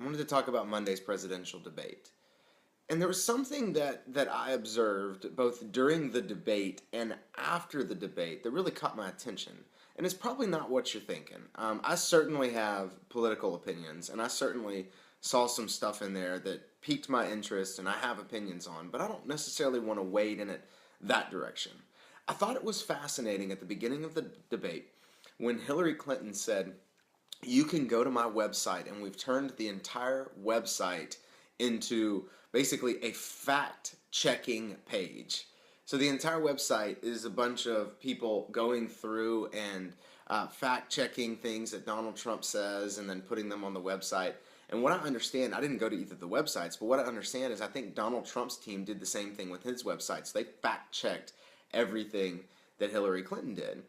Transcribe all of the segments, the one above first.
I wanted to talk about Monday's presidential debate. And there was something that I observed both during the debate and after the debate that really caught my attention. And it's probably not what you're thinking. I certainly have political opinions, and I certainly saw some stuff in there that piqued my interest, and I have opinions on, but I don't necessarily want to wade in it that direction. I thought it was fascinating at the beginning of the debate when Hillary Clinton said, "You can go to my website," and we've turned the entire website into basically a fact checking page. So the entire website is a bunch of people going through and fact checking things that Donald Trump says and then putting them on the website. And what I understand, I didn't go to either of the websites, but what I understand is I think Donald Trump's team did the same thing with his websites. They fact checked everything that Hillary Clinton did.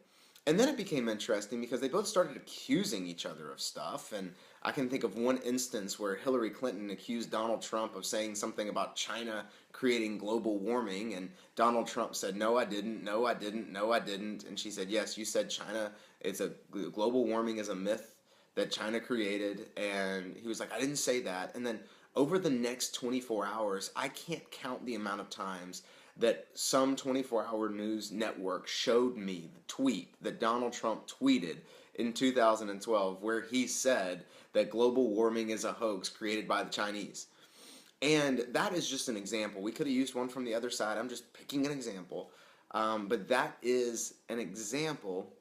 And then it became interesting because they both started accusing each other of stuff. And I can think of one instance where Hillary Clinton accused Donald Trump of saying something about China creating global warming. And Donald Trump said, "No, I didn't. No, I didn't. No, I didn't." And she said, "Yes, you said China, global warming is a myth that China created." And he was like, "I didn't say that." And then over the next 24 hours, I can't count the amount of times that some 24-hour news network showed me the tweet that Donald Trump tweeted in 2012 where he said that global warming is a hoax created by the Chinese. And that is just an example. We could have used one from the other side. I'm just picking an example. But that is an example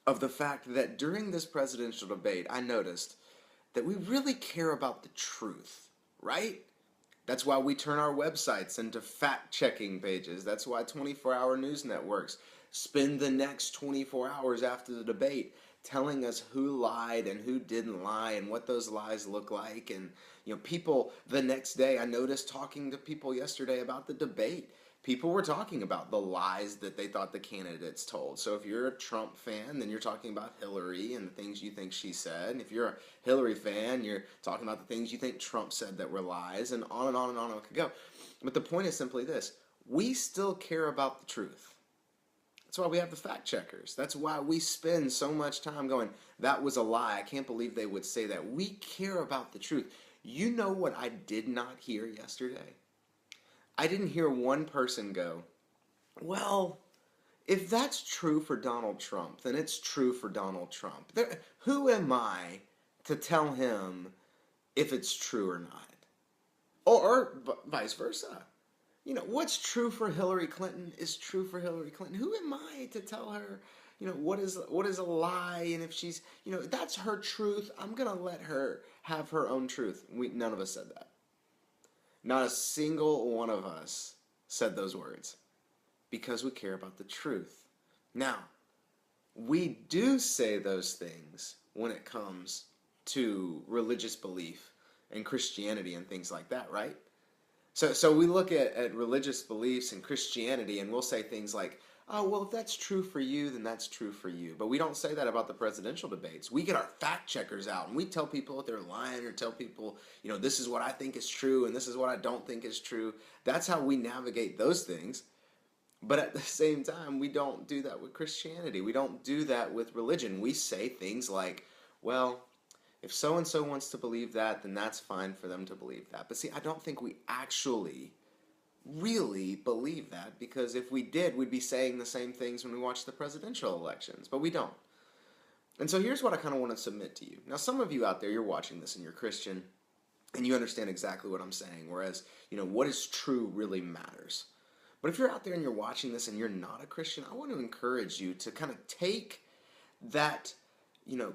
of the fact that during this presidential debate, I noticed that we really care about the truth, right? That's why we turn our websites into fact-checking pages. That's why 24-hour news networks spend the next 24 hours after the debate telling us who lied and who didn't lie and what those lies look like. And people the next day, I noticed talking to people yesterday about the debate. People were talking about the lies that they thought the candidates told. So if you're a Trump fan, then you're talking about Hillary and the things you think she said. And if you're a Hillary fan, you're talking about the things you think Trump said that were lies, and on and on and on it could go. But the point is simply this: we still care about the truth. That's why we have the fact checkers. That's why we spend so much time going, "That was a lie. I can't believe they would say that." We care about the truth. You know what I did not hear yesterday? I didn't hear one person go, "Well, if that's true for Donald Trump, then it's true for Donald Trump. Who am I to tell him if it's true or not?" Or vice versa. What's true for Hillary Clinton is true for Hillary Clinton. Who am I to tell her, what is a lie? And if she's, that's her truth, I'm going to let her have her own truth. None of us said that. Not a single one of us said those words because we care about the truth. Now, we do say those things when it comes to religious belief and Christianity and things like that, right? So we look at religious beliefs and Christianity and we'll say things like, "Oh, well, if that's true for you, then that's true for you." But we don't say that about the presidential debates. We get our fact checkers out and we tell people if they're lying or tell people, "This is what I think is true and this is what I don't think is true." That's how we navigate those things. But at the same time, we don't do that with Christianity. We don't do that with religion. We say things like, "Well, if so-and-so wants to believe that, then that's fine for them to believe that." But see, I don't think we actually really believe that, because if we did, we'd be saying the same things when we watch the presidential elections, but we don't. And so here's what I kind of want to submit to you. Now, some of you out there, you're watching this and you're Christian and you understand exactly what I'm saying, whereas, what is true really matters. But if you're out there and you're watching this and you're not a Christian, I want to encourage you to kind of take that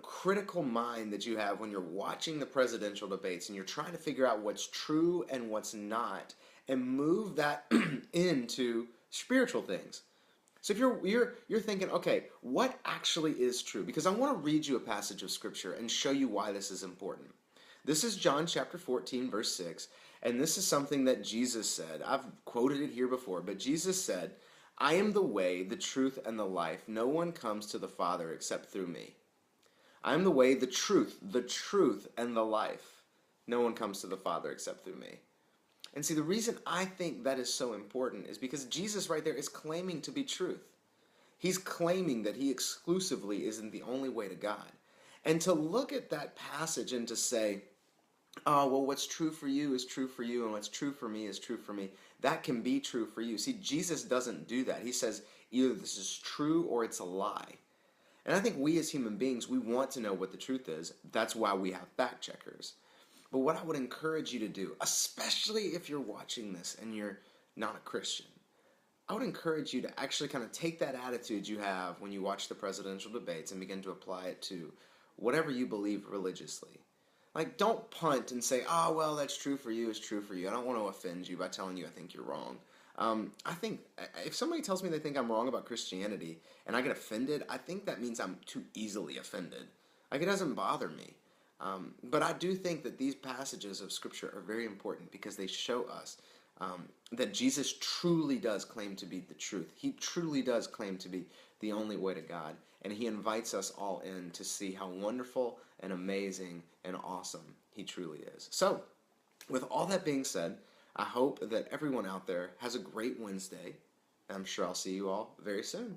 critical mind that you have when you're watching the presidential debates and you're trying to figure out what's true and what's not, and move that into spiritual things. So if you're thinking, okay, what actually is true? Because I want to read you a passage of scripture and show you why this is important. This is John chapter 14, verse 6, and this is something that Jesus said. I've quoted it here before, but Jesus said, "I am the way, the truth, and the life. No one comes to the Father except through me. I am the way, the truth, and the life. No one comes to the Father except through me." And see, the reason I think that is so important is because Jesus right there is claiming to be truth. He's claiming that he exclusively isn't the only way to God. And to look at that passage and to say, oh, well, what's true for you is true for you, and what's true for me is true for me. That can be true for you. See, Jesus doesn't do that. He says either this is true or it's a lie. And I think we as human beings, we want to know what the truth is. That's why we have fact checkers. But what I would encourage you to do, especially if you're watching this and you're not a Christian, I would encourage you to actually kind of take that attitude you have when you watch the presidential debates and begin to apply it to whatever you believe religiously. Like, don't punt and say, oh, well, that's true for you is true for you. I don't want to offend you by telling you I think you're wrong. I think if somebody tells me they think I'm wrong about Christianity and I get offended, I think that means I'm too easily offended. Like, it doesn't bother me. But I do think that these passages of Scripture are very important because they show us that Jesus truly does claim to be the truth. He truly does claim to be the only way to God. And he invites us all in to see how wonderful and amazing and awesome he truly is. So, with all that being said, I hope that everyone out there has a great Wednesday. I'm sure I'll see you all very soon.